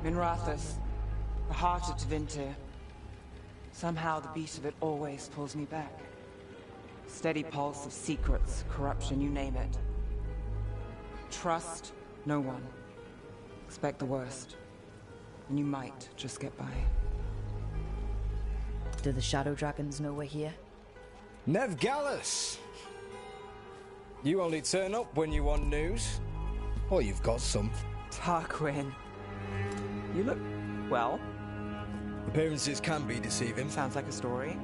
Minrathous, the heart of Tevinter. Somehow the beat of it always pulls me back. Steady pulse of secrets, corruption, you name it. Trust no one. Expect the worst. And you might just get by. Do the Shadow Dragons know we're here? Nev Gallus! You only turn up when you want news. Or you've got some. Tarquin. You look... well. Appearances can be deceiving. Sounds like a story.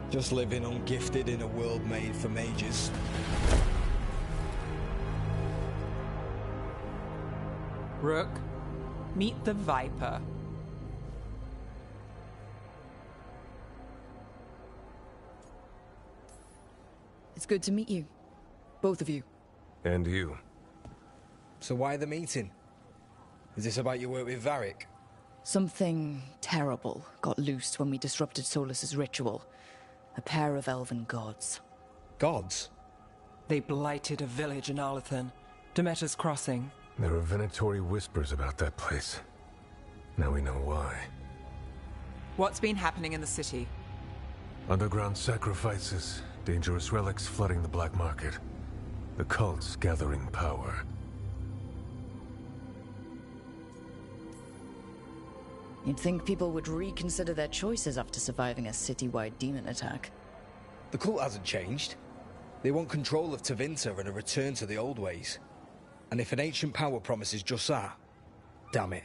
Just living ungifted in a world made for mages. Rook, meet the Viper. It's good to meet you. Both of you. And you. So why the meeting? Is this about your work with Varric? Something terrible got loose when we disrupted Solus's ritual. A pair of elven gods. Gods? They blighted a village in Arlathan, Demeter's Crossing. There are venatory whispers about that place. Now we know why. What's been happening in the city? Underground sacrifices, dangerous relics flooding the black market. The cults gathering power. You'd think people would reconsider their choices after surviving a citywide demon attack. The cult hasn't changed. They want control of Tevinter and a return to the old ways. And if an ancient power promises just that, damn it.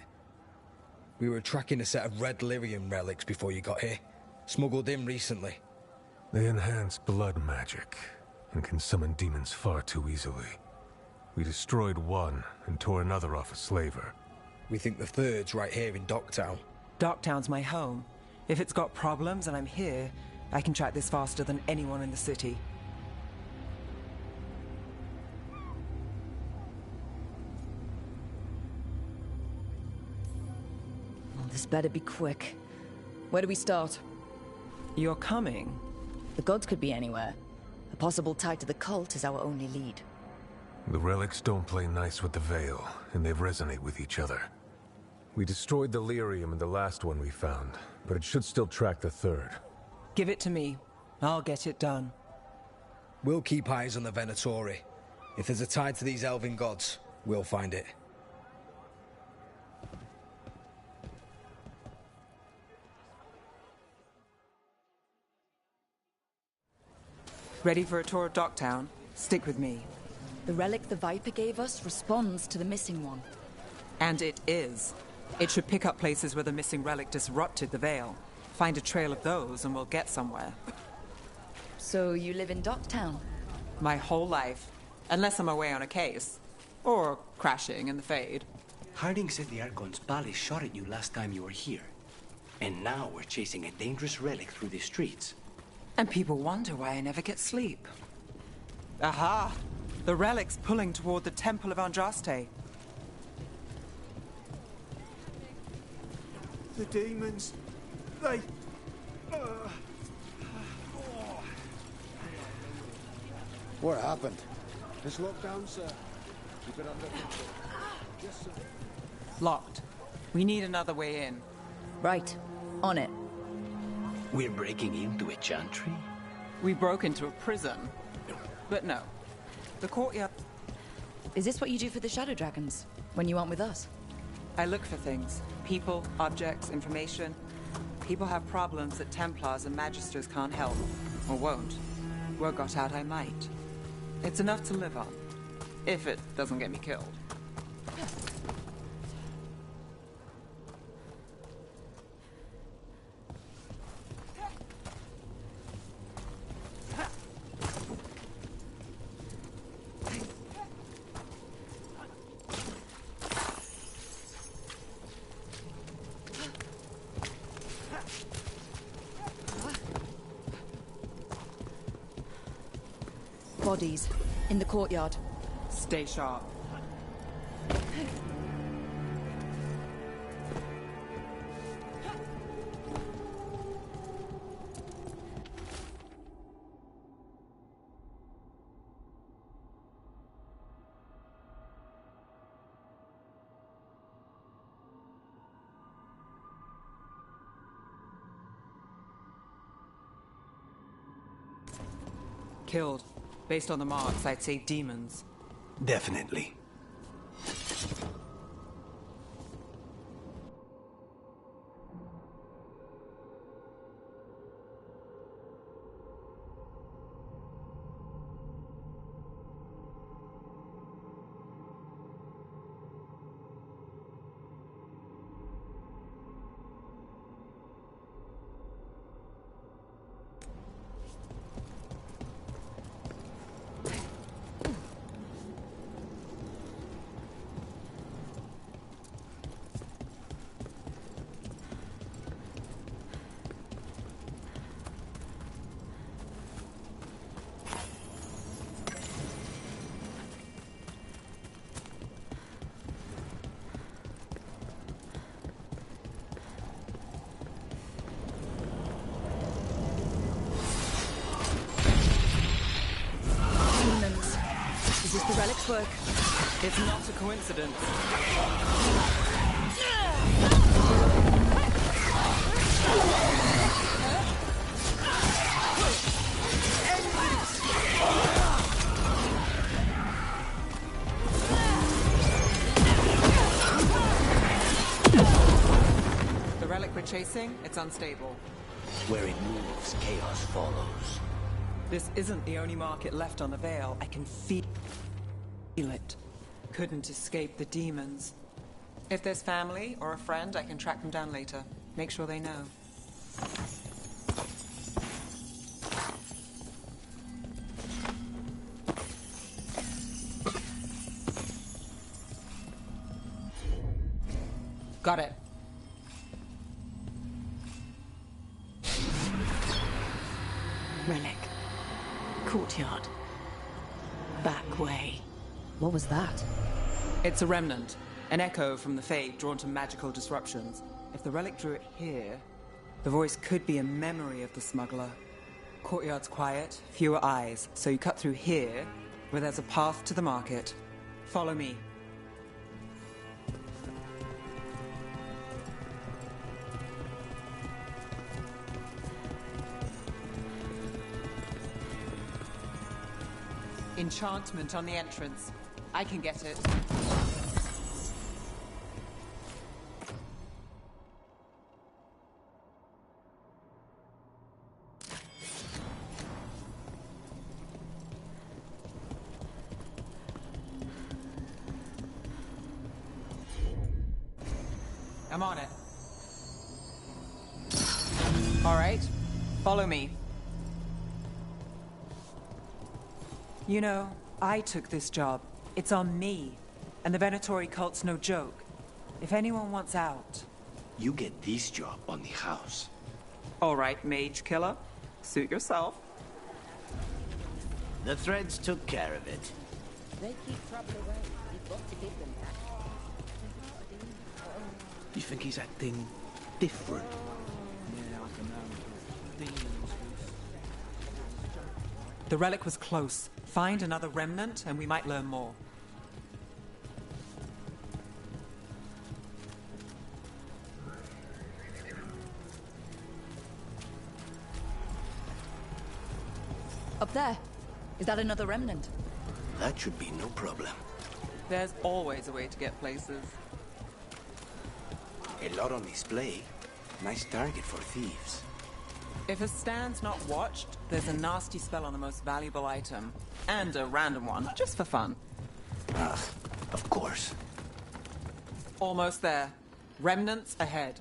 We were tracking a set of red lyrium relics before you got here. Smuggled in recently. They enhance blood magic and can summon demons far too easily. We destroyed one and tore another off a slaver. We think the third's right here in Docktown. Docktown's my home. If it's got problems and I'm here, I can track this faster than anyone in the city. Well, this better be quick. Where do we start? You're coming? The gods could be anywhere. A possible tie to the cult is our only lead. The relics don't play nice with the Veil, and they resonate with each other. We destroyed the lyrium in the last one we found, but it should still track the third. Give it to me. I'll get it done. We'll keep eyes on the Venatori. If there's a tie to these elven gods, we'll find it. Ready for a tour of Docktown? Stick with me. The relic the Viper gave us responds to the missing one. And it is. It should pick up places where the missing relic disrupted the Veil. Find a trail of those and we'll get somewhere. So you live in Docktown? My whole life. Unless I'm away on a case. Or crashing in the Fade. Harding said the Archon's palace shot at you last time you were here. And now we're chasing a dangerous relic through the streets. And people wonder why I never get sleep. Aha! The relic's pulling toward the Temple of Andraste. The demons, they... What happened? It's locked down, sir. Keep it under control. Yes, sir. Locked. We need another way in. Right. On it. We're breaking into a chantry? We broke into a prison. But no. The courtyard... Is this what you do for the Shadow Dragons, when you aren't with us? I look for things. People, objects, information. People have problems that Templars and Magisters can't help. Or won't. Word got out I might. It's enough to live on. If it doesn't get me killed. Bodies. In the courtyard. Stay sharp. killed. Based on the marks, I'd say demons. Definitely. Demons. Is this the relic's work? It's not a coincidence. The relic we're chasing, it's unstable. Where it moves, chaos follows. This isn't the only market left on the Veil. I can feel it. Couldn't escape the demons. If there's family or a friend, I can track them down later. Make sure they know. Got it. Relic. Courtyard. Back way. What was that? It's a remnant. An echo from the Fade drawn to magical disruptions. If the relic drew it here, the voice could be a memory of the smuggler. Courtyard's quiet, fewer eyes, so you cut through here, where there's a path to the market. Follow me. Enchantment on the entrance. I can get it. I'm on it. All right, follow me. You know, I took this job. It's on me. And the Venatori cult's no joke. If anyone wants out... You get this job on the house. All right, mage killer. Suit yourself. The threads took care of it. They keep trouble away. We've got to give them that. You think he's acting different? The relic was close. Find another remnant and we might learn more. Up there. Is that another remnant? That should be no problem. There's always a way to get places. A lot on display. Nice target for thieves. If a stand's not watched, there's a nasty spell on the most valuable item. And a random one, just for fun. Ah, of course. Almost there. Remnants ahead.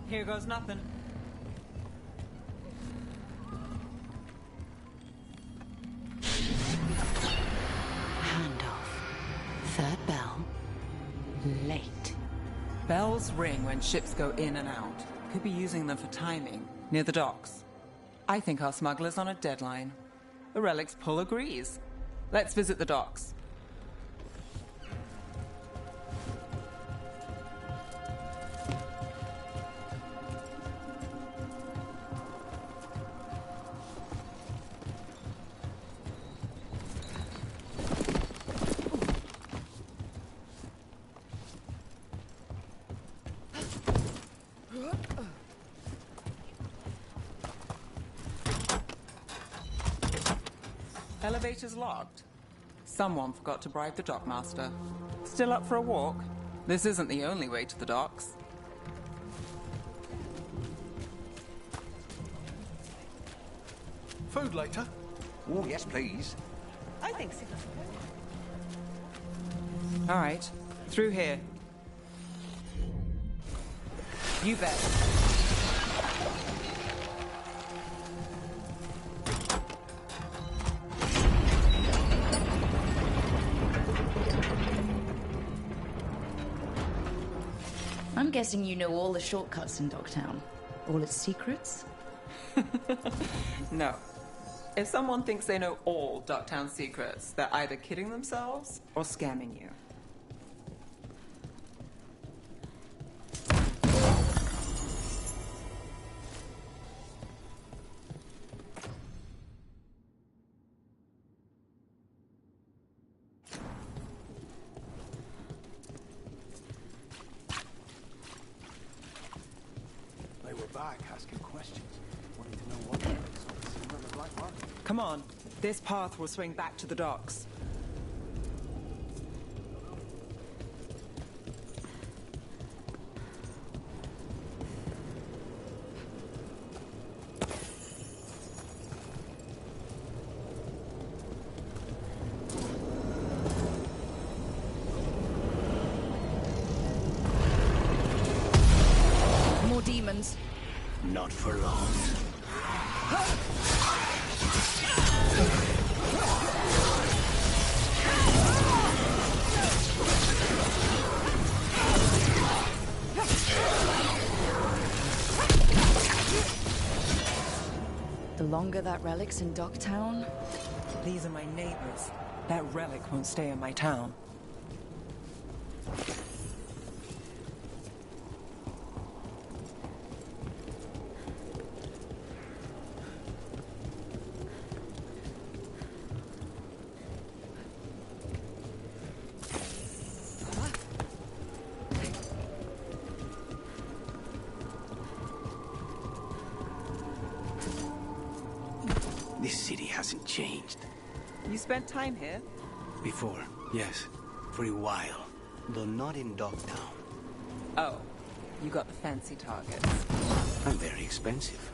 Here goes nothing. Third bell. Late. Bells ring when ships go in and out. Could be using them for timing, near the docks. I think our smuggler's on a deadline. The relic's pull agrees. Let's visit the docks. Elevator's locked. Someone forgot to bribe the dockmaster. Still up for a walk? This isn't the only way to the docks. Food later? Oh, yes, please. I think so. All right, through here. You bet. I'm guessing you know all the shortcuts in Dogtown. All its secrets? No. If someone thinks they know all Ducktown secrets, they're either kidding themselves or scamming you. They were back asking questions, wanting to know what the heck on the black market. Come on. This path will swing back to the docks. More demons. Not for long. The longer that relic's in Dogtown, These are my neighbors. That relic won't stay in my town. This city hasn't changed. You spent time here? Before, yes. For a while. Though not in Dogtown. Oh, you got the fancy targets. I'm very expensive.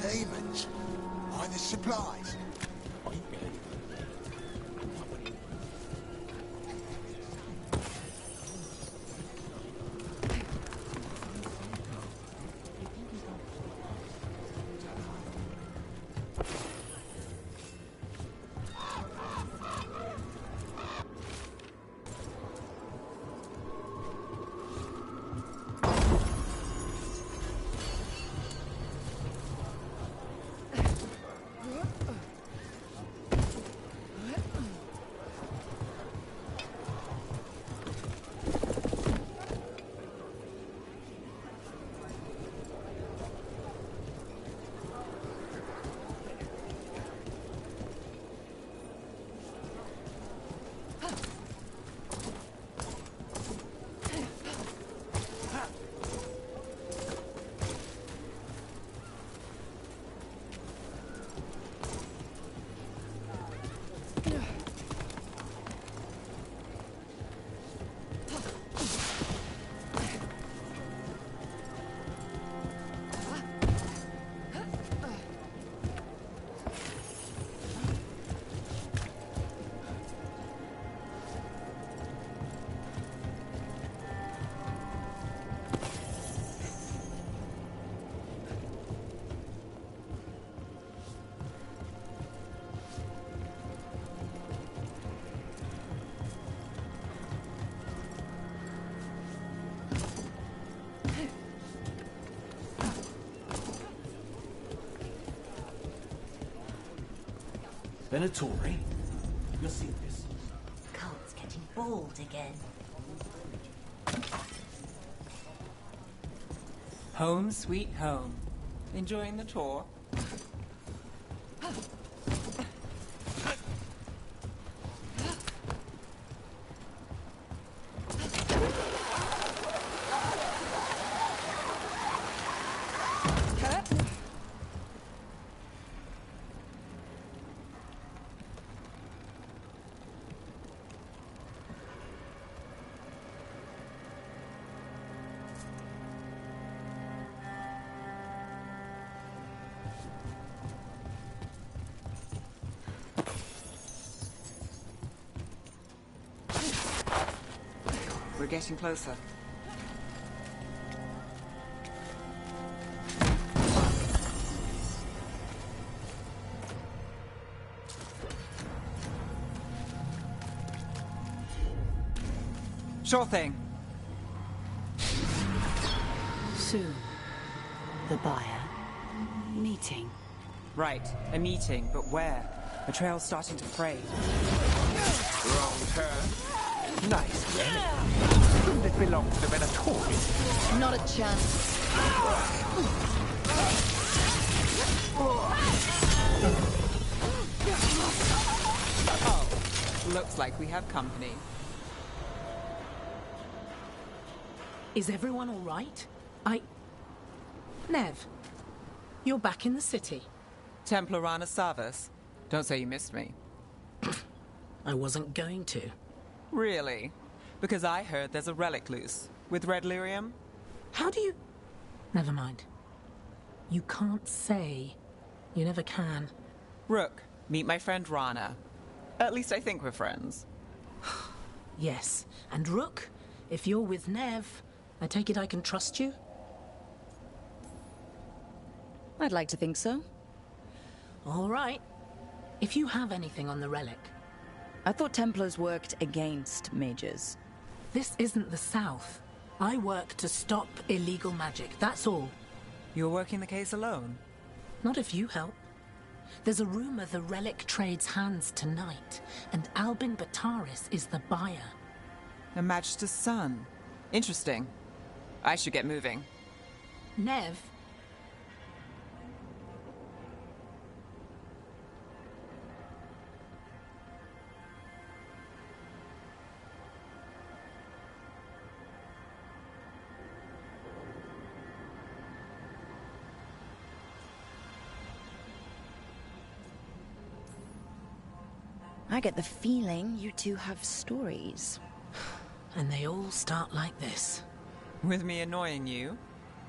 Demons? Buy the supplies? Venatori? You'll see this. Cult's getting bold again. Home sweet home. Enjoying the tour? We're getting closer. Sure thing. Soon, the buyer meeting. Right, a meeting, but where? The trail's starting to fray. Wrong turn. Nice relic. Shouldn't it belong to the Venatori? Not a chance. Oh, looks like we have company. Is everyone all right? Nev, you're back in the city. Templar Rana Savas. Don't say you missed me. I wasn't going to. Really? Because I heard there's a relic loose. With red lyrium? How do you... Never mind. You can't say. You never can. Rook, meet my friend Rana. At least I think we're friends. Yes. And Rook, if you're with Nev, I take it I can trust you? I'd like to think so. All right. If you have anything on the relic... I thought Templars worked against mages. This isn't the South. I work to stop illegal magic, that's all. You're working the case alone? Not if you help. There's a rumor the relic trades hands tonight, and Albin Bataris is the buyer. A Magister's son. Interesting. I should get moving. Nev? I get the feeling you two have stories. And they all start like this. With me annoying you?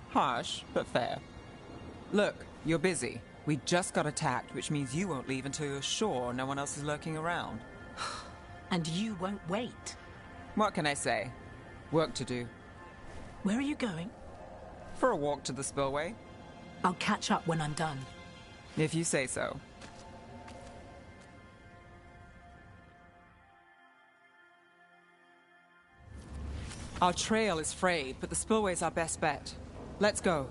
Harsh, but fair. Look, you're busy. We just got attacked, which means you won't leave until you're sure no one else is lurking around. And you won't wait. What can I say? Work to do. Where are you going? For a walk to the spillway. I'll catch up when I'm done. If you say so. Our trail is frayed, but the spillway's our best bet. Let's go.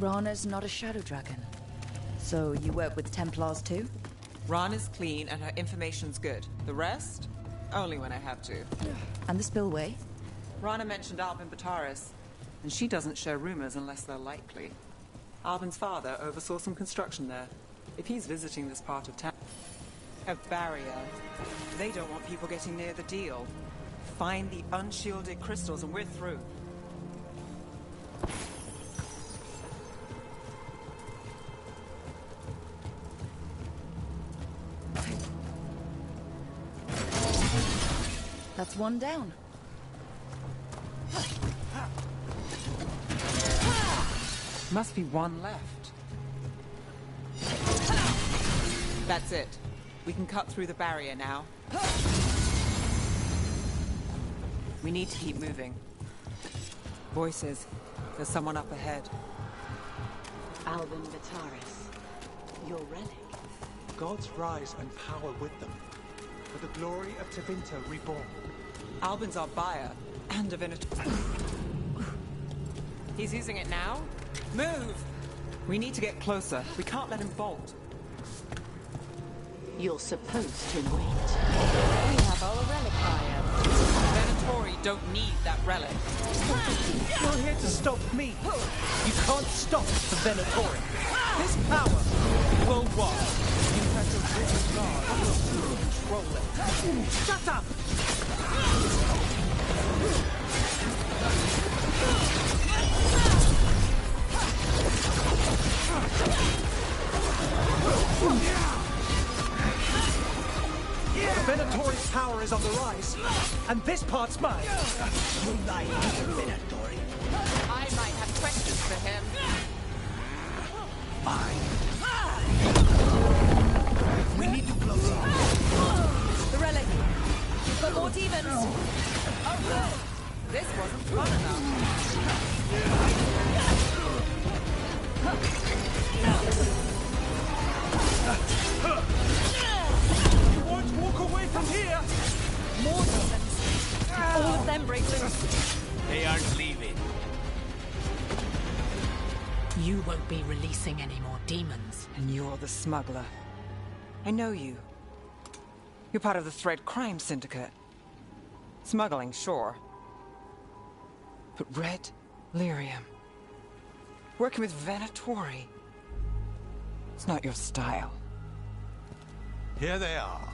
Rana's not a shadow dragon. So you work with Templars too? Rana's clean and her information's good. The rest? Only when I have to. And the spillway? Rana mentioned Albin Bataris, and she doesn't share rumors unless they're likely. Albin's father oversaw some construction there. If he's visiting this part of town, a barrier. They don't want people getting near the deal. Find the unshielded crystals and we're through. That's one down. Must be one left. That's it. We can cut through the barrier now. We need to keep moving. Voices. There's someone up ahead. Albin Bataris. Your relic. Gods rise and power with them. For the glory of Tevinter reborn. Albin's our buyer, and divinity. He's using it now? Move! We need to get closer. We can't let him bolt. You're supposed to wait. We have our relic buyer. Venatori don't need that relic. You're here to stop me. You can't stop the Venatori. This power will what? You have to risen guard. Control it. Shut up! Venatori's power is on the rise, and this part's mine. You lie here, Venatori. I might have questions for him. Fine. We need to close up. The relic. We've got more demons. Oh no! This wasn't fun enough. You won't walk away from here! More demons. All of them break loose. They aren't leaving. You won't be releasing any more demons. And you're the smuggler. I know you. You're part of the Thread Crime Syndicate. Smuggling, sure. But Red Lyrium. Working with Venatori. It's not your style. Here they are.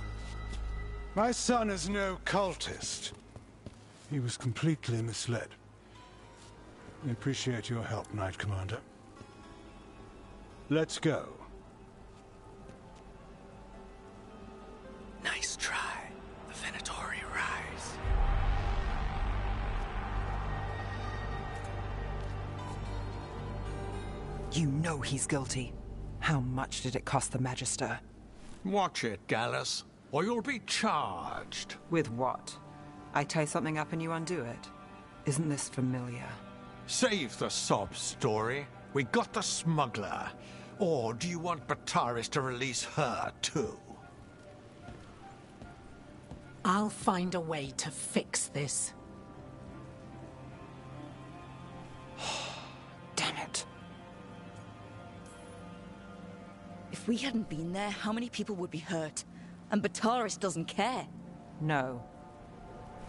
My son is no cultist. He was completely misled. We appreciate your help, Knight Commander. Let's go. Nice try. The Venatori rise. You know he's guilty. How much did it cost the Magister? Watch it, Gallus, or you'll be charged. With what? I tie something up and you undo it. Isn't this familiar? Save the sob story. We got the smuggler. Or do you want Bataris to release her, too? I'll find a way to fix this. Damn it. If we hadn't been there, how many people would be hurt? And Bataris doesn't care. No.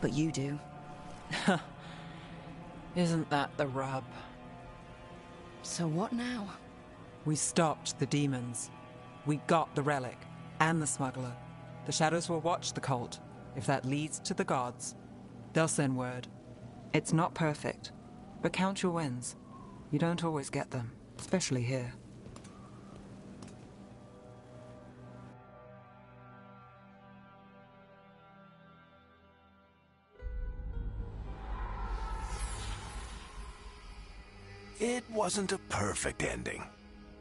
But you do. Isn't that the rub? So what now? We stopped the demons. We got the relic. And the smuggler. The shadows will watch the cult. If that leads to the gods, they'll send word. It's not perfect, but count your wins. You don't always get them, especially here. It wasn't a perfect ending,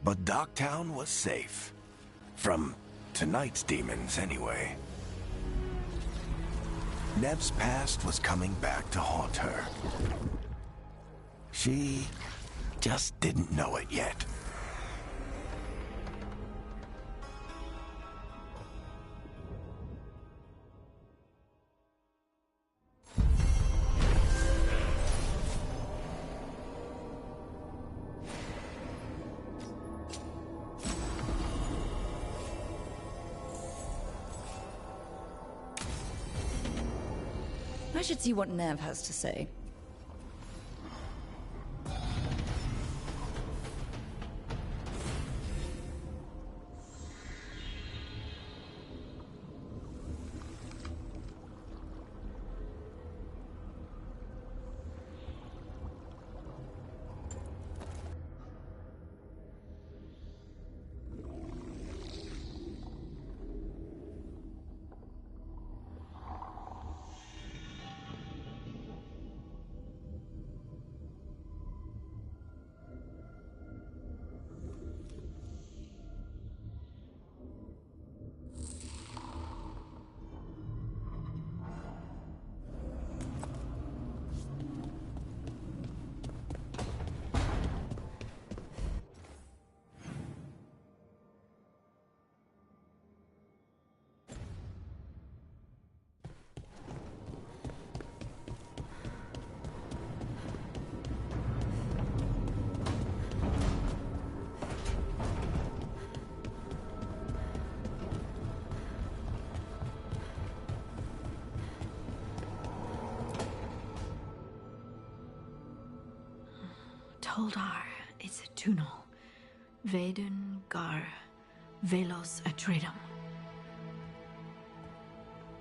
but Docktown was safe. From tonight's demons, anyway. Nev's past was coming back to haunt her. She just didn't know it yet. I should see what Nev has to say. Toldar, it's a Tunal. Vedun gar velos atredum.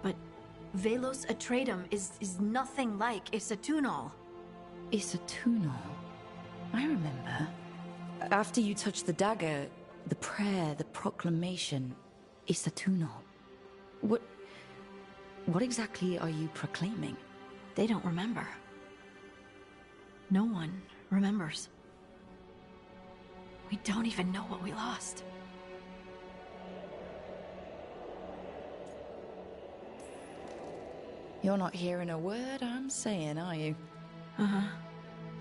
But velos atredum is nothing like Isatunal. Isatunal? I remember. After you touched the dagger, the prayer, the proclamation, Isatunal. What exactly are you proclaiming? They don't remember. No one remembers. We don't even know what we lost. You're not hearing a word I'm saying, are you? Uh-huh.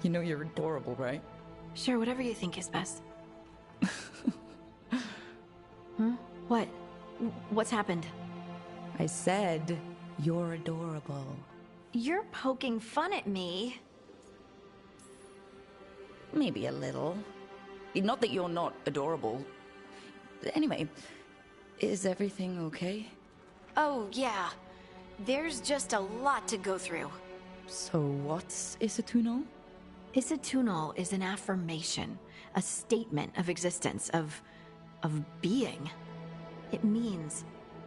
You know you're adorable, right? Sure, whatever you think is best. Huh? What? What's happened? I said you're adorable. You're poking fun at me. Maybe a little. Not that you're not adorable. Anyway, is everything okay? Oh, yeah. There's just a lot to go through. So what's Isatunal? Isatunal is an affirmation, a statement of existence, of being. It means,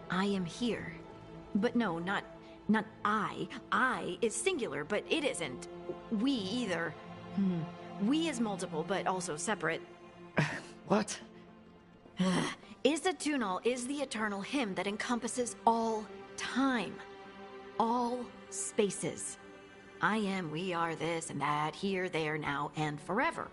I am here. But no, not I. I is singular, but it isn't. We either. We is multiple, but also separate. What? Isatunal is the eternal hymn that encompasses all time. All spaces. I am, we are, this and that, here, there, now, and forever.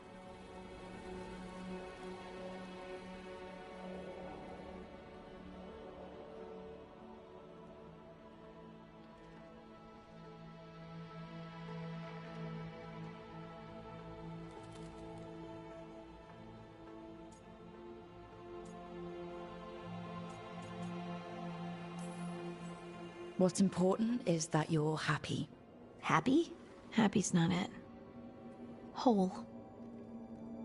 What's important is that you're happy. Happy? Happy's not it. Whole.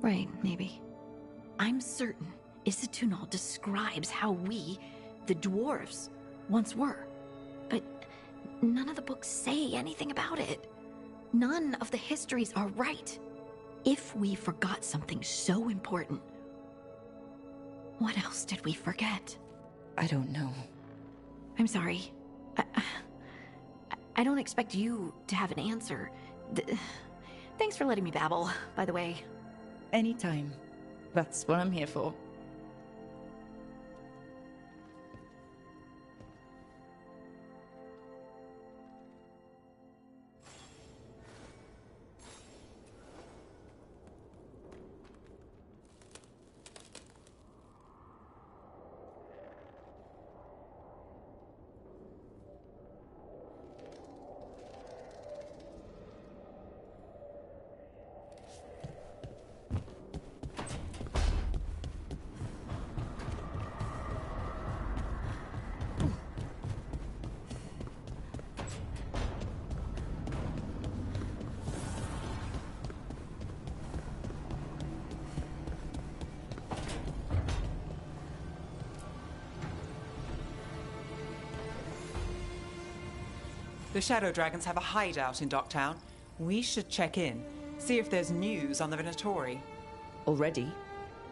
Right, maybe. I'm certain Isatunal describes how we, the dwarves, once were. But none of the books say anything about it. None of the histories are right. If we forgot something so important, what else did we forget? I don't know. I'm sorry. I don't expect you to have an answer. Thanks for letting me babble, by the way. Anytime. That's what I'm here for. The Shadow Dragons have a hideout in Docktown. We should check in, see if there's news on the Venatori. Already?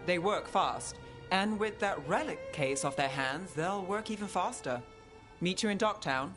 They work fast, and with that relic case off their hands, they'll work even faster. Meet you in Docktown.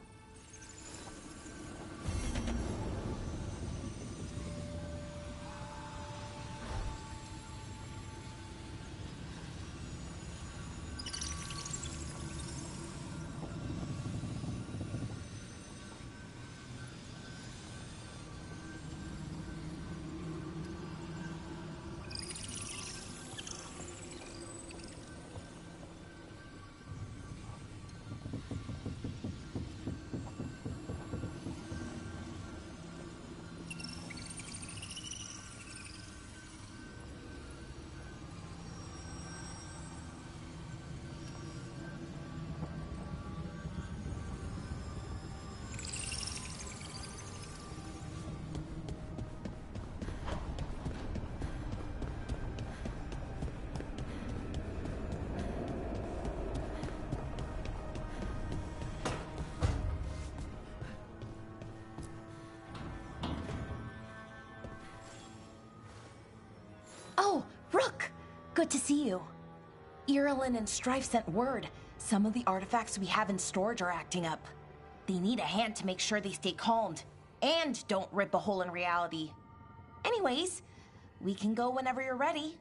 Oh, Rook! Good to see you. Irulan and Strife sent word. Some of the artifacts we have in storage are acting up. They need a hand to make sure they stay calmed. And don't rip a hole in reality. Anyways, we can go whenever you're ready.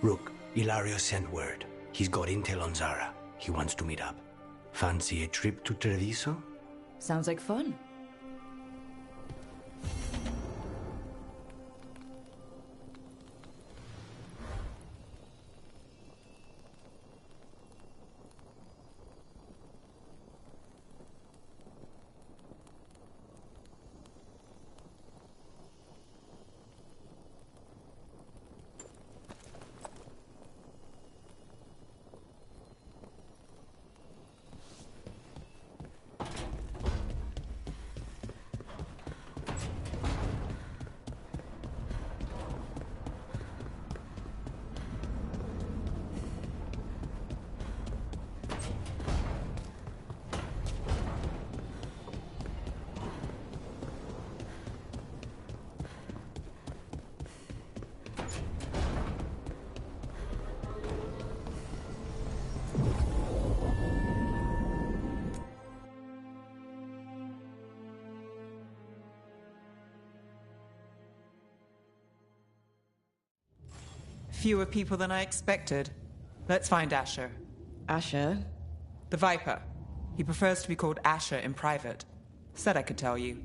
Rook, Ilario sent word. He's got intel on Zara. He wants to meet up. Fancy a trip to Treviso? Sounds like fun. Fewer people than I expected. Let's find Asher. Asher? The Viper. He prefers to be called Asher in private. Said I could tell you.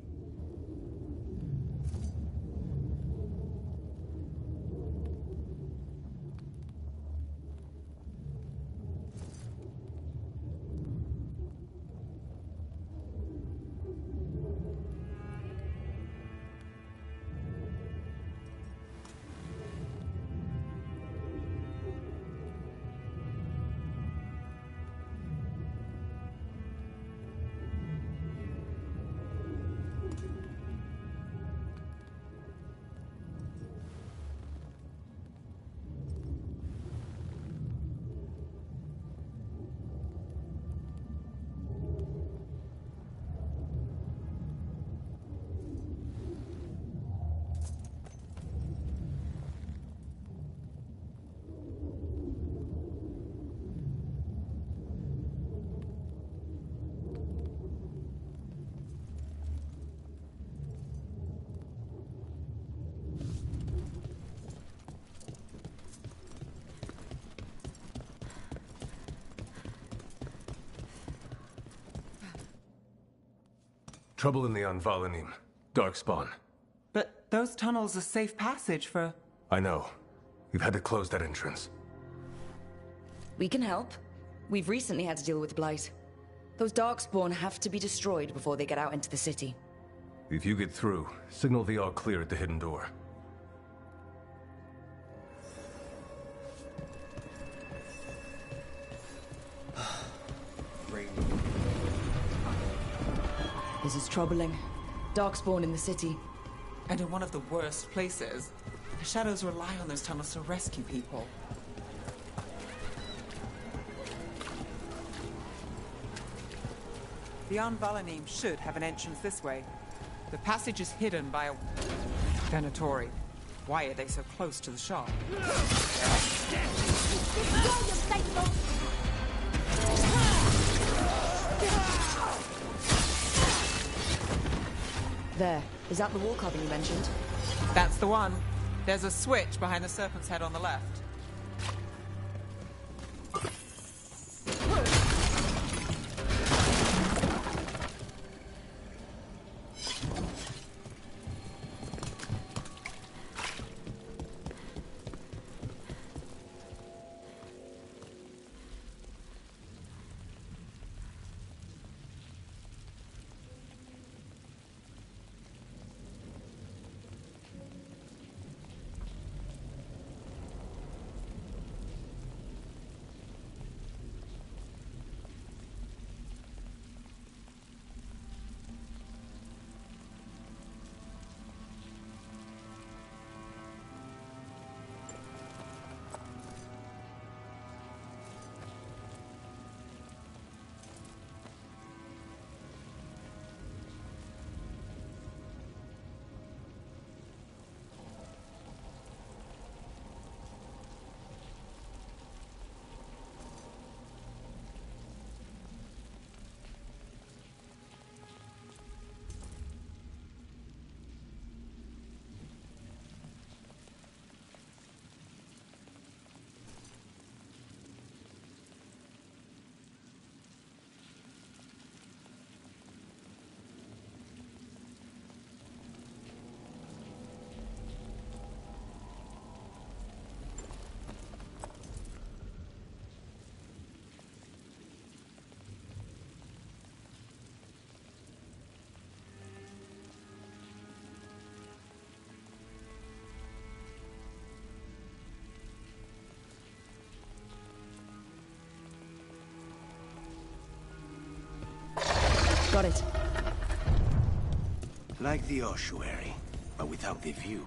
Trouble in the Anvalanim. Darkspawn. But those tunnels are safe passage for... I know. We've had to close that entrance. We can help. We've recently had to deal with Blight. Those Darkspawn have to be destroyed before they get out into the city. If you get through, signal the all clear at the hidden door. This is troubling. Darkspawn in the city. And in one of the worst places. The Shadows rely on those tunnels to rescue people. The Anvalanim should have an entrance this way. The passage is hidden by a... Venatori. Why are they so close to the shop? There. Is that the wall carving you mentioned? That's the one. There's a switch behind the serpent's head on the left. Got it. Like the ossuary, but without the view.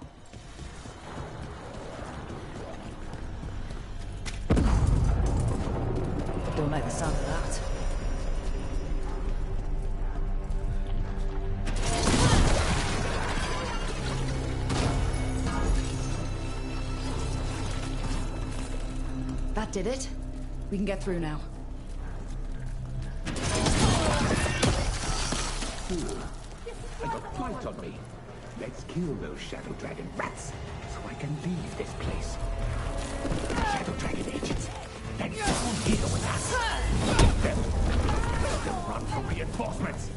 Don't like the sound of that. That did it. We can get through now. I got flight on me. Let's kill those Shadow Dragon rats, so I can leave this place. Shadow Dragon agents, they're down here with us. Get them. Let them run for reinforcements.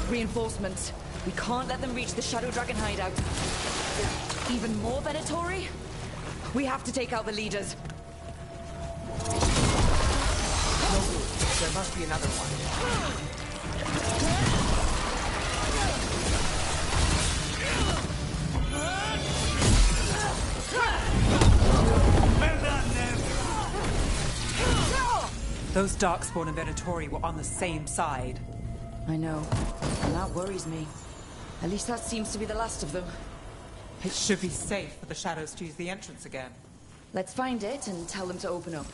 Reinforcements. We can't let them reach the Shadow Dragon hideout. Even more Venatori? We have to take out the leaders. There must be another one. Those Darkspawn and Venatori were on the same side. I know, and that worries me. At least that seems to be the last of them. It should be safe for the Shadows to use the entrance again. Let's find it and tell them to open up.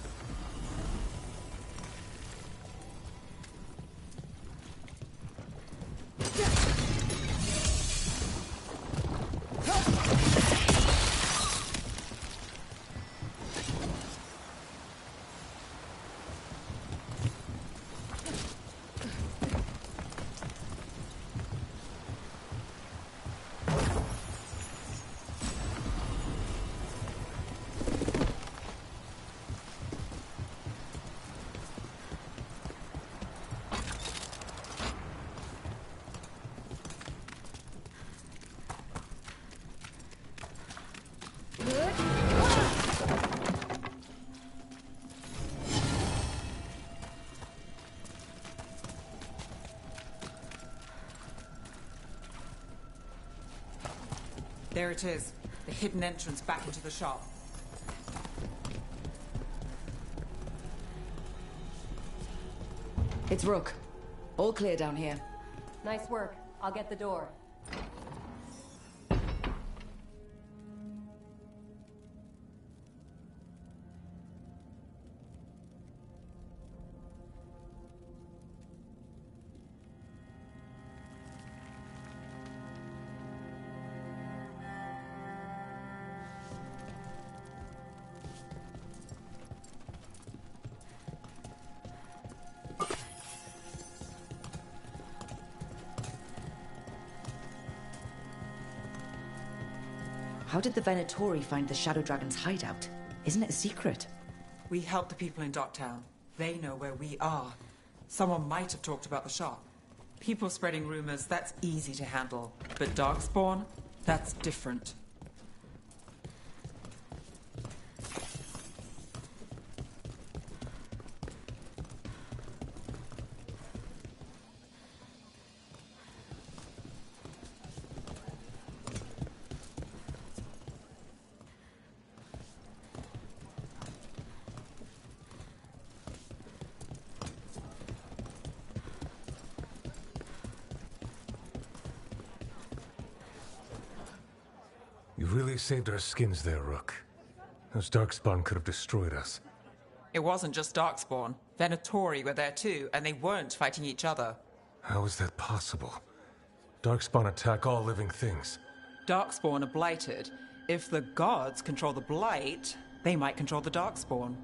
There it is, the hidden entrance back into the shop. It's Rook. All clear down here. Nice work. I'll get the door. How did the Venatori find the Shadow Dragon's hideout? Isn't it a secret? We help the people in Docktown. They know where we are. Someone might have talked about the shop. People spreading rumors, that's easy to handle. But Darkspawn, that's different. You really saved our skins there, Rook. Those Darkspawn could have destroyed us. It wasn't just Darkspawn. Venatori were there too, and they weren't fighting each other. How is that possible? Darkspawn attack all living things. Darkspawn are blighted. If the gods control the blight, they might control the Darkspawn.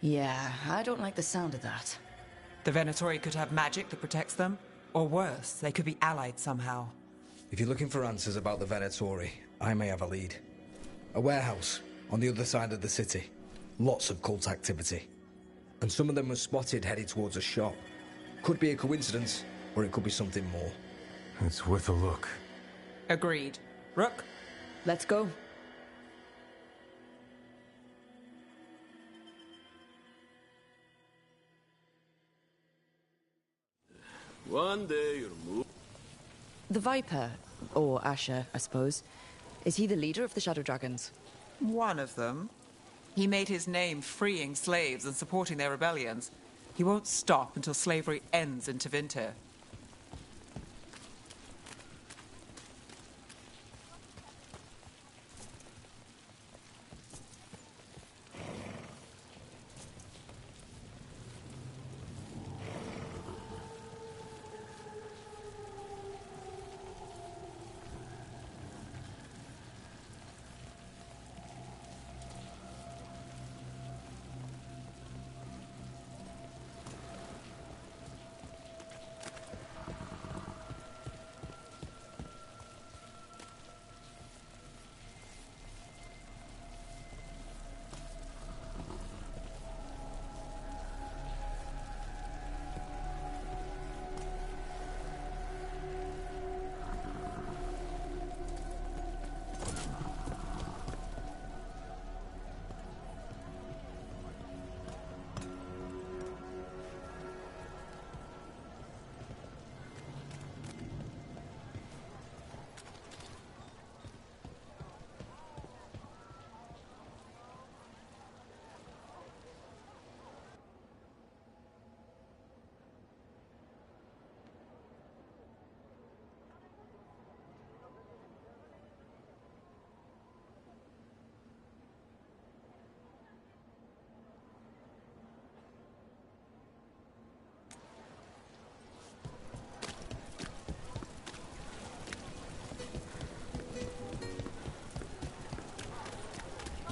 Yeah, I don't like the sound of that. The Venatori could have magic that protects them, or worse, they could be allied somehow. If you're looking for answers about the Venatori, I may have a lead. A warehouse on the other side of the city. Lots of cult activity. And some of them were spotted headed towards a shop. Could be a coincidence, or it could be something more. It's worth a look. Agreed. Rook? Let's go. One day you'll move. The Viper, or Asher, I suppose. Is he the leader of the Shadow Dragons? One of them. He made his name freeing slaves and supporting their rebellions. He won't stop until slavery ends in Tevinter.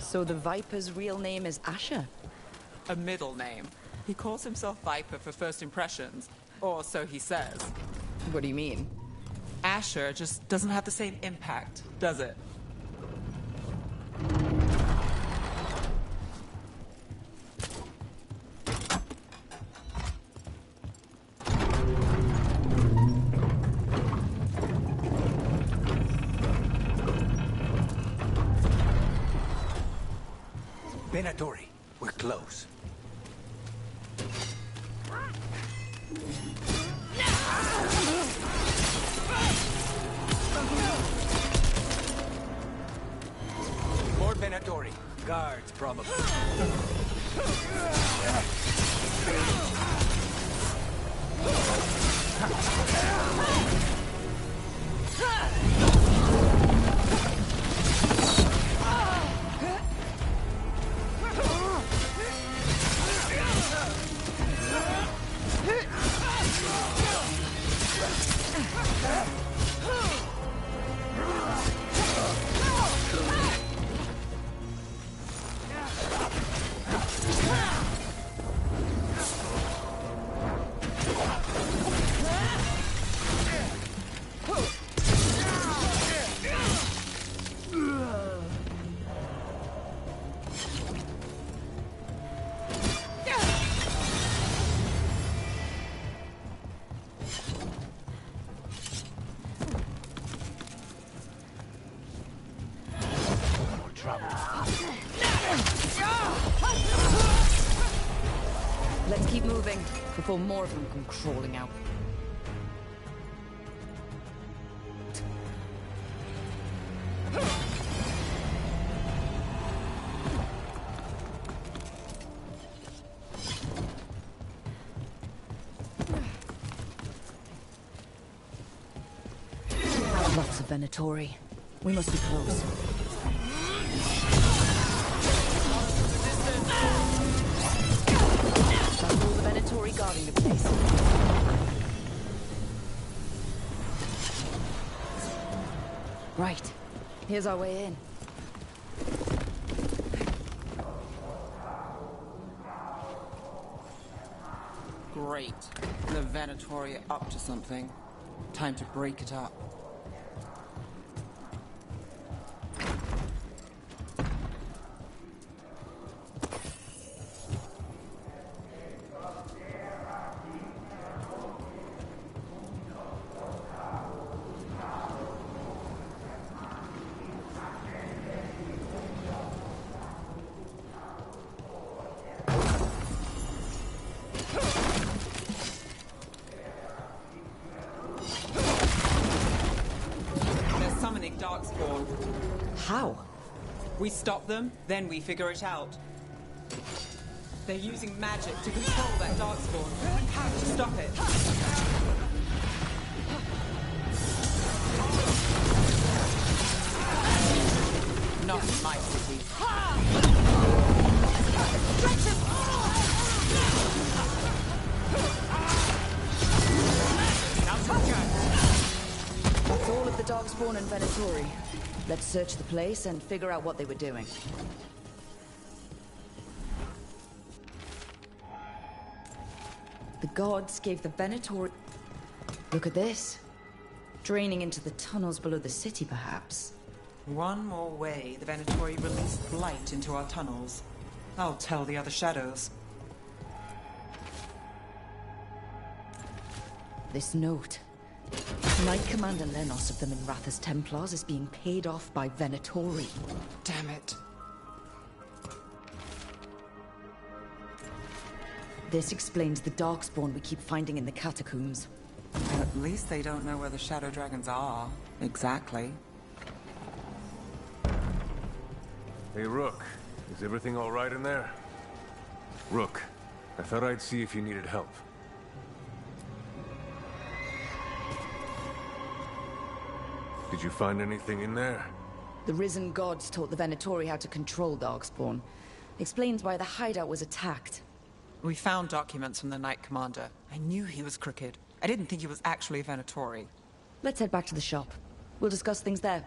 So the Viper's real name is Asher? A middle name. He calls himself Viper for first impressions, or so he says. What do you mean? Asher just doesn't have the same impact, does it? Venatori, we're close. More Venatori. Guards, probably. Let's keep moving before more of them come crawling out. Lots of Venatori. We must be close. That's all the Venatori guarding the place. Right. Here's our way in. Great. The Venatori are up to something. Time to break it up. Darkspawn. How? We stop them, then we figure it out. They're using magic to control that Darkspawn. We have to stop it. Not in my city. That's all of the Darkspawn and Venatori. Let's search the place and figure out what they were doing. The gods gave the Venatori... Look at this. Draining into the tunnels below the city, perhaps. One more way the Venatori released blight into our tunnels. I'll tell the other shadows. This note. Knight Commander Lenos of the Minratha's Templars is being paid off by Venatori. Damn it. This explains the Darkspawn we keep finding in the catacombs. Well, at least they don't know where the Shadow Dragons are. Exactly. Hey, Rook. Is everything all right in there? Rook, I thought I'd see if you needed help. Did you find anything in there? The Risen Gods taught the Venatori how to control Darkspawn. Explains why the hideout was attacked. We found documents from the Knight Commander. I knew he was crooked. I didn't think he was actually a Venatori. Let's head back to the shop. We'll discuss things there.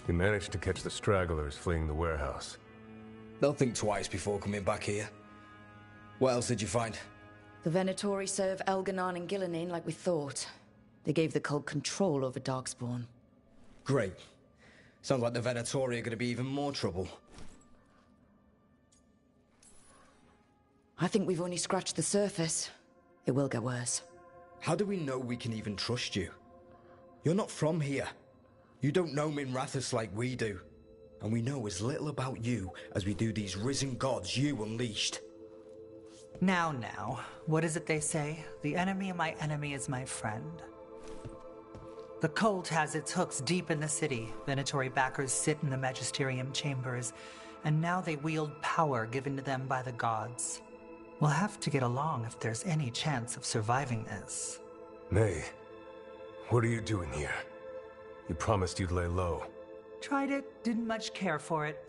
We managed to catch the stragglers fleeing the warehouse. They'll think twice before coming back here. What else did you find? The Venatori serve Elganon and Gillinan like we thought. They gave the cult control over Darkspawn. Great. Sounds like the Venatori are going to be even more trouble. I think we've only scratched the surface. It will get worse. How do we know we can even trust you? You're not from here. You don't know Minrathous like we do. And we know as little about you as we do these risen gods you unleashed. Now, what is it they say? The enemy of my enemy is my friend. The cult has its hooks deep in the city. Venatori backers sit in the magisterium chambers, and now they wield power given to them by the gods. We'll have to get along if there's any chance of surviving this. May, what are you doing here? You promised you'd lay low. Tried it, didn't much care for it.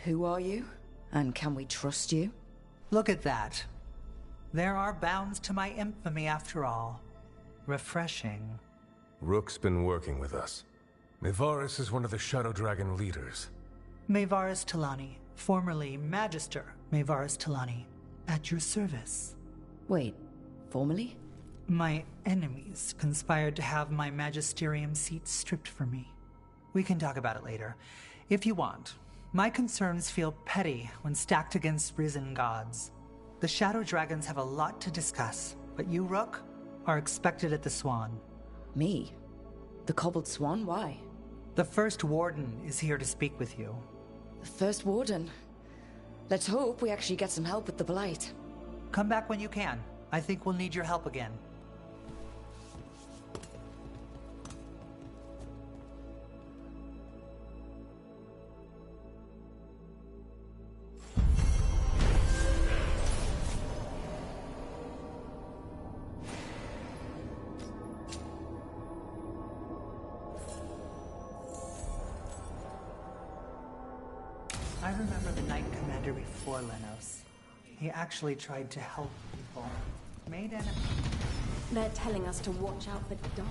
Who are you? And can we trust you? Look at that. There are bounds to my infamy after all. Refreshing. Rook's been working with us. Nevaris is one of the Shadow Dragon leaders. Maevaris Talani, formerly Magister Maevaris Talani, at your service. Wait, formerly? My enemies conspired to have my magisterium seat stripped from me. We can talk about it later, if you want. My concerns feel petty when stacked against risen gods. The Shadow Dragons have a lot to discuss, but you, Rook, are expected at the Swan. Me? The Cobbled Swan? Why? The First Warden is here to speak with you. The First Warden? Let's hope we actually get some help with the Blight. Come back when you can. I think we'll need your help again. I remember the Knight Commander before Lenos. He actually tried to help people. Made enemies. They're telling us to watch out for dogs.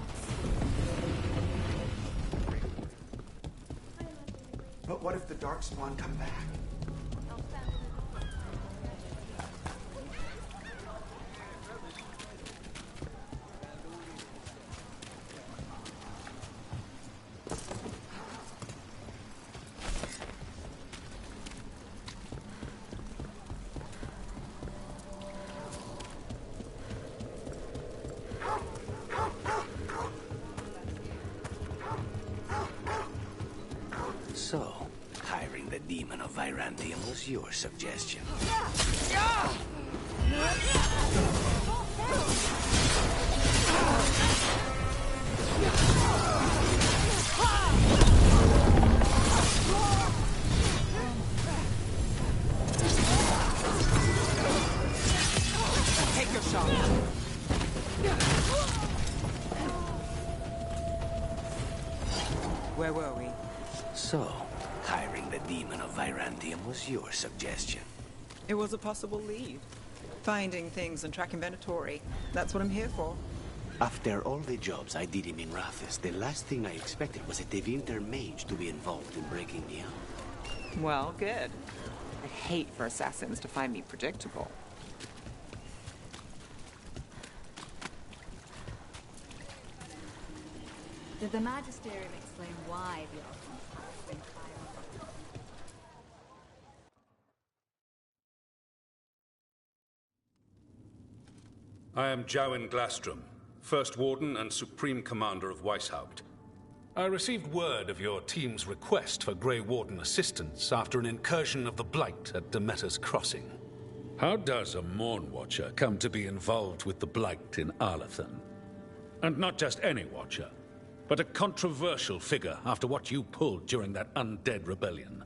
But what if the Darkspawn come back? So, hiring the demon of Virantium was your suggestion. Take your shot. Where were we? So, hiring the demon of Virantium was your suggestion. It was a possible lead. Finding things and tracking Venatori. That's what I'm here for. After all the jobs I did in Minrathous, the last thing I expected was a Tevinter mage to be involved in breaking me out. Well, good. I hate for assassins to find me predictable. Did the Magisterium explain why the I am Jowen Glastrom, First Warden and Supreme Commander of Weishaupt. I received word of your team's request for Grey Warden assistance after an incursion of the Blight at Demeter's Crossing. How does a Morn Watcher come to be involved with the Blight in Arlathan? And not just any Watcher, but a controversial figure after what you pulled during that undead rebellion.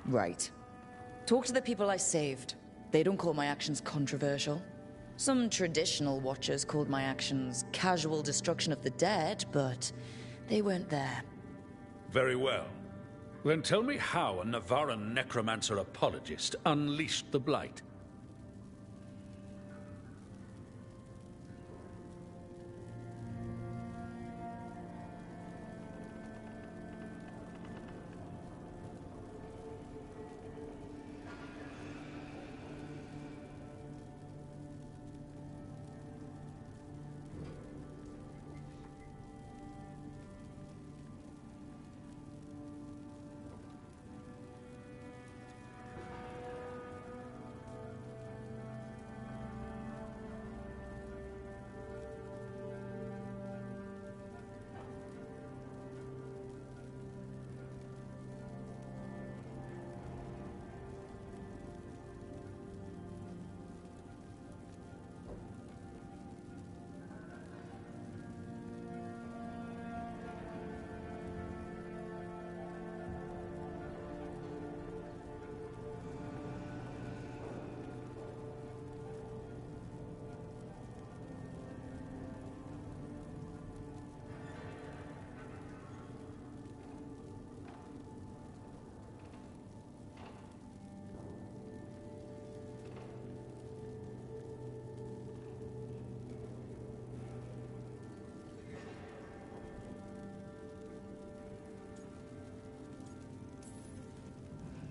Right. Talk to the people I saved. They don't call my actions controversial. Some traditional watchers called my actions casual destruction of the dead, but they weren't there. Very well. Then tell me how a Navaran necromancer apologist unleashed the Blight.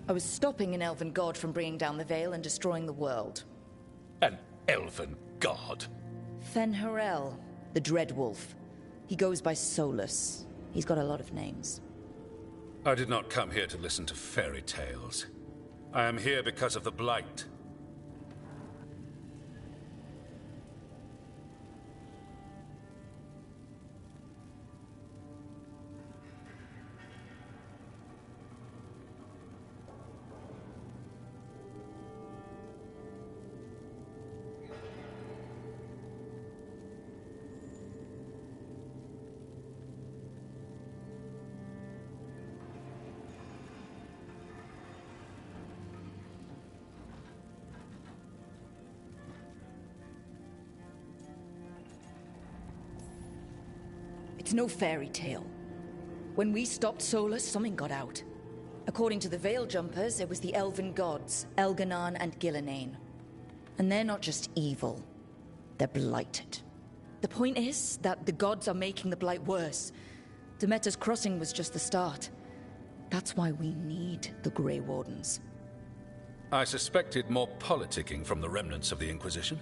I was stopping an elven god from bringing down the Veil and destroying the world. An elven god? Fen'Harel, the Dreadwolf. He goes by Solus. He's got a lot of names. I did not come here to listen to fairy tales. I am here because of the Blight. It's no fairy tale. When we stopped Solus, something got out. According to the Veil Jumpers, it was the elven gods, Elganon and Gillenane. And they're not just evil, they're blighted. The point is that the gods are making the blight worse. Demeter's Crossing was just the start. That's why we need the Grey Wardens. I suspected more politicking from the remnants of the Inquisition.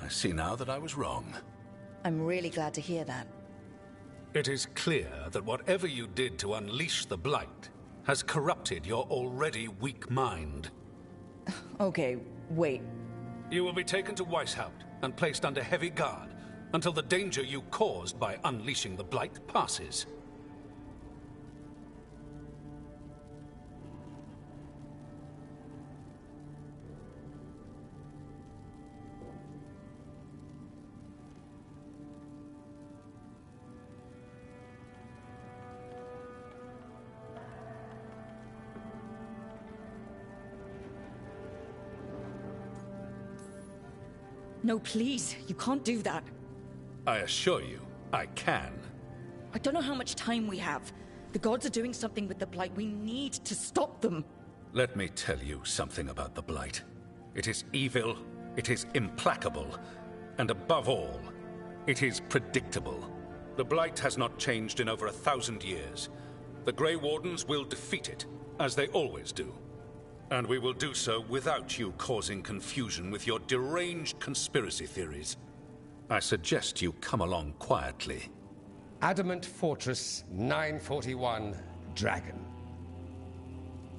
I see now that I was wrong. I'm really glad to hear that. It is clear that whatever you did to unleash the Blight has corrupted your already weak mind. Okay, wait. You will be taken to Weishaupt and placed under heavy guard until the danger you caused by unleashing the Blight passes. No, please. You can't do that. I assure you, I can. I don't know how much time we have. The gods are doing something with the Blight. We need to stop them. Let me tell you something about the Blight. It is evil, it is implacable, and above all, it is predictable. The Blight has not changed in over 1,000 years. The Grey Wardens will defeat it, as they always do. And we will do so without you causing confusion with your deranged conspiracy theories. I suggest you come along quietly. Adamant Fortress 941, Dragon.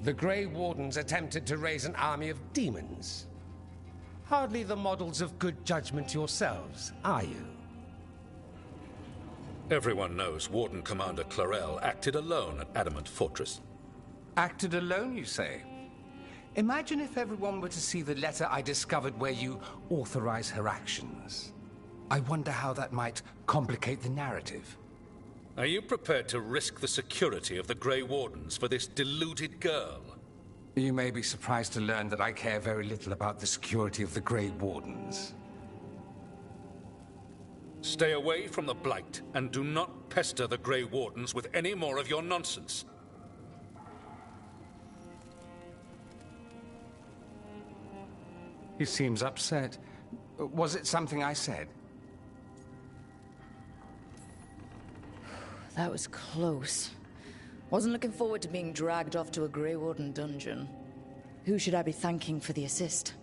The Grey Wardens attempted to raise an army of demons. Hardly the models of good judgment yourselves, are you? Everyone knows Warden Commander Clarel acted alone at Adamant Fortress. Acted alone, you say? Imagine if everyone were to see the letter I discovered where you authorize her actions. I wonder how that might complicate the narrative. Are you prepared to risk the security of the Grey Wardens for this deluded girl? You may be surprised to learn that I care very little about the security of the Grey Wardens. Stay away from the Blight, and do not pester the Grey Wardens with any more of your nonsense. He seems upset. Was it something I said? That was close. Wasn't looking forward to being dragged off to a Grey Warden dungeon. Who should I be thanking for the assist?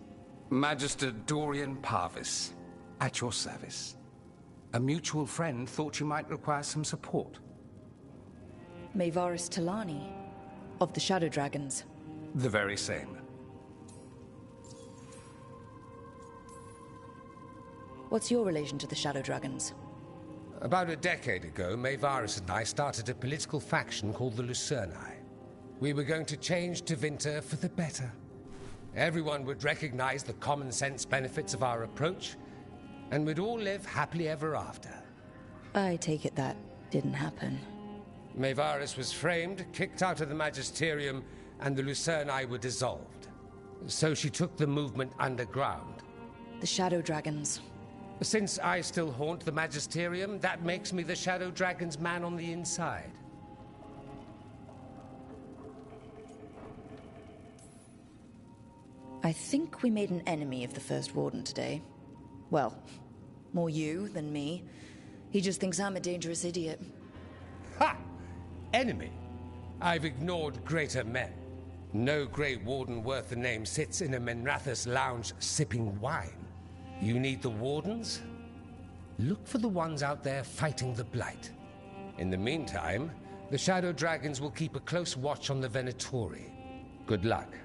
Magister Dorian Parvis, at your service. A mutual friend thought you might require some support. Maevaris Talani, of the Shadow Dragons. The very same. What's your relation to the Shadow Dragons? About a decade ago, Maevaris and I started a political faction called the Lucerni. We were going to change Tevinter for the better. Everyone would recognize the common sense benefits of our approach, and we'd all live happily ever after. I take it that didn't happen. Maevaris was framed, kicked out of the Magisterium, and the Lucerni were dissolved. So she took the movement underground. The Shadow Dragons. Since I still haunt the Magisterium, that makes me the Shadow Dragon's man on the inside. I think we made an enemy of the First Warden today. Well, more you than me. He just thinks I'm a dangerous idiot. Ha! Enemy? I've ignored greater men. No Grey Warden worth the name sits in a Menrathus lounge sipping wine. You need the Wardens? Look for the ones out there fighting the Blight. In the meantime, the Shadow Dragons will keep a close watch on the Venatori. Good luck.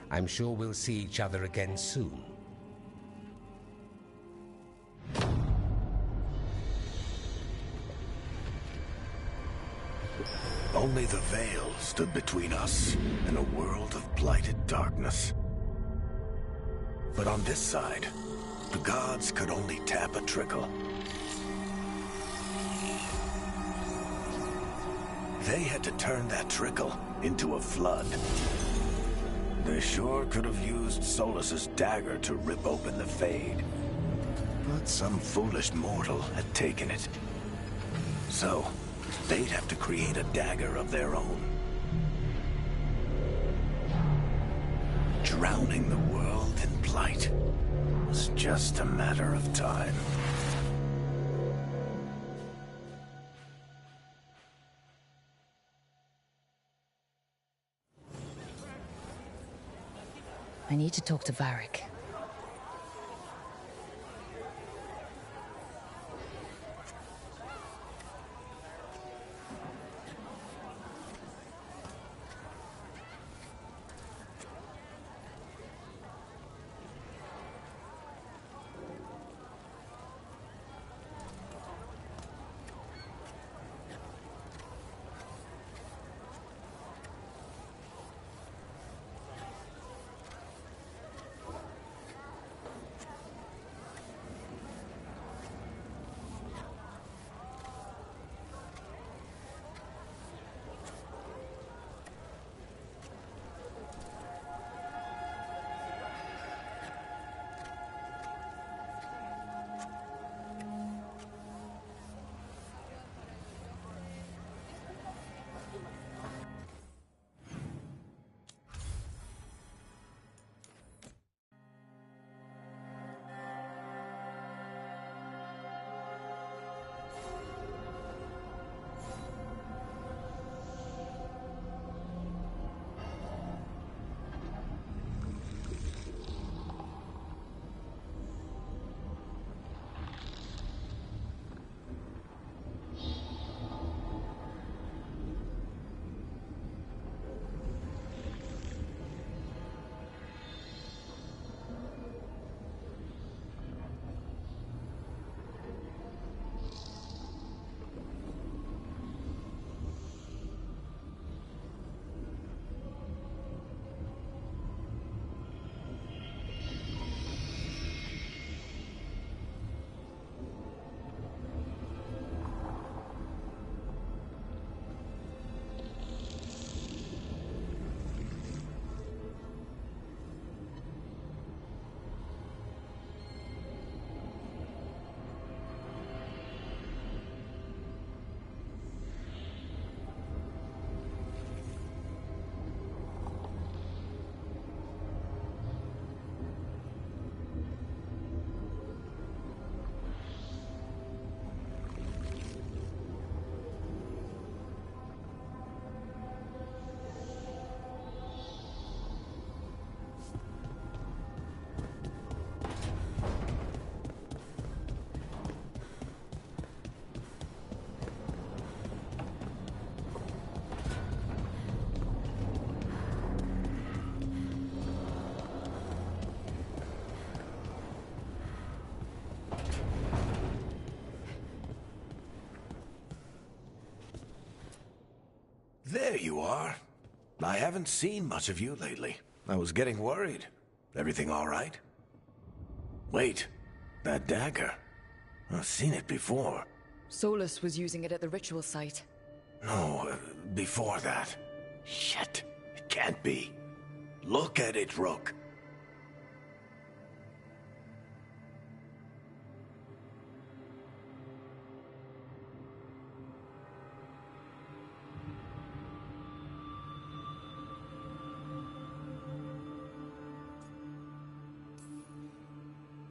I'm sure we'll see each other again soon. Only the veil stood between us and a world of blighted darkness. But on this side, the gods could only tap a trickle. They had to turn that trickle into a flood. They sure could have used Solus's dagger to rip open the Fade. But some foolish mortal had taken it. So, they'd have to create a dagger of their own. Drowning the world in blight was just a matter of time. I need to talk to Varric. There you are. I haven't seen much of you lately. I was getting worried. Everything all right? Wait, that dagger. I've seen it before. Solus was using it at the ritual site. No, before that. Shit, it can't be. Look at it, Rook.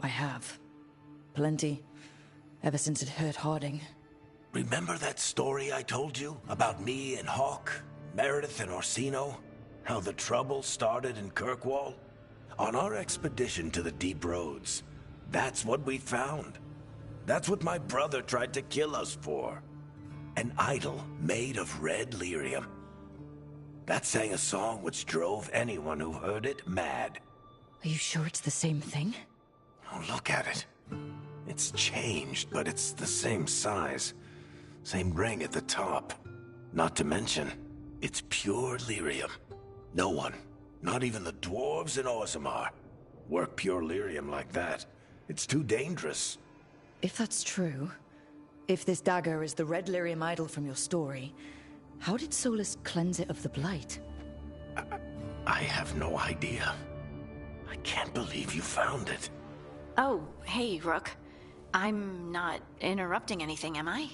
I have. Plenty. Ever since it hurt Harding. Remember that story I told you about me and Hawk, Meredith and Orsino? How the trouble started in Kirkwall? On our expedition to the Deep Roads, that's what we found. That's what my brother tried to kill us for. An idol made of red lyrium. That sang a song which drove anyone who heard it mad. Are you sure it's the same thing? Oh, look at it. It's changed, but it's the same size. Same ring at the top. Not to mention, it's pure lyrium. No one, not even the dwarves in Orzammar, work pure lyrium like that. It's too dangerous. If that's true, if this dagger is the red lyrium idol from your story, how did Solus cleanse it of the blight? I have no idea. I can't believe you found it. Oh, hey, Rook. I'm not interrupting anything, am I?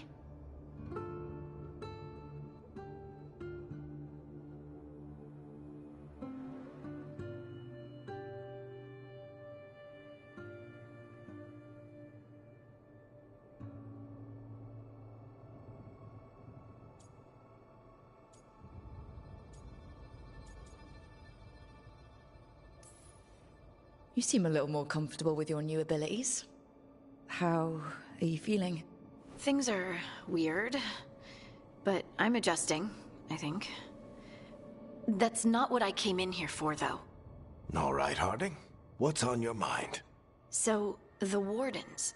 You seem a little more comfortable with your new abilities. How are you feeling? Things are weird, but I'm adjusting, I think. That's not what I came in here for, though. All right, Harding. What's on your mind? So, the Wardens.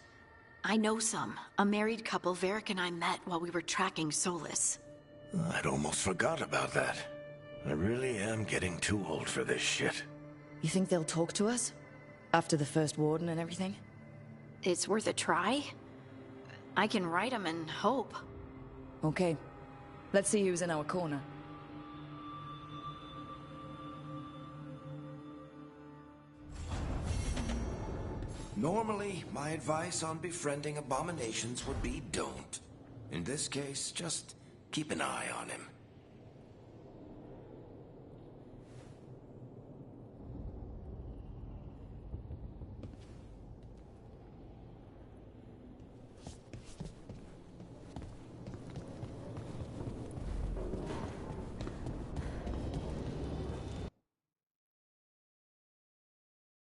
I know some. A married couple Varric and I met while we were tracking Solus. I'd almost forgot about that. I really am getting too old for this shit. You think they'll talk to us? After the first Warden and everything? It's worth a try. I can write them and hope. Okay. Let's see who's in our corner. Normally, my advice on befriending abominations would be don't. In this case, just keep an eye on him.